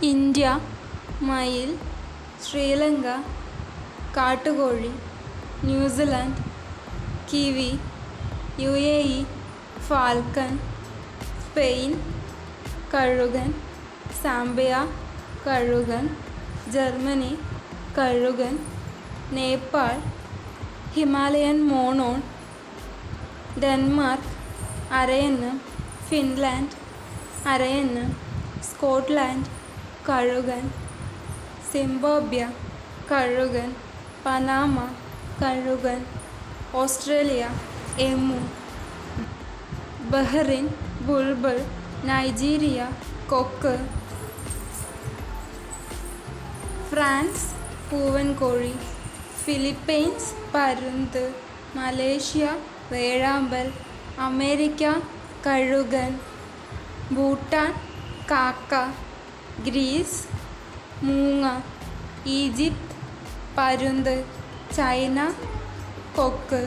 India മയിൽ, ശ്രീലങ്ക കാട്ടുകോഴി, New Zealand kiwi, UAE falcon, Spain കഴുകൻ, സാംബിയ കഴുകൻ, ജർമ്മനി കഴുകൻ, നേപ്പാൾ ഹിമാലയൻ മോണോൺ, ഡെൻമാർക്ക് അരയന്ന്, ഫിൻലാൻഡ് അരയന്ന്, സ്കോട്ട്ലാൻഡ് കഴുകൻ, സിംബാബ്വെ കഴുകൻ, പനാമ കഴുകൻ, ഓസ്ട്രേലിയ എമു, ബഹ്റിൻ ബുൾബുൾ, നൈജീരിയ കൊക്ക്, ഫ്രാൻസ് പൂവൻകോഴി, ഫിലിപ്പൈൻസ് പരുന്ത്, മലേഷ്യ വേഴാമ്പൽ, അമേരിക്ക കഴുകൻ, ഭൂട്ടാൻ കാക്ക, ഗ്രീസ് മൂങ്ങ, ഈജിപ്ത് പരുന്ത്, ചൈന കൊക്ക്.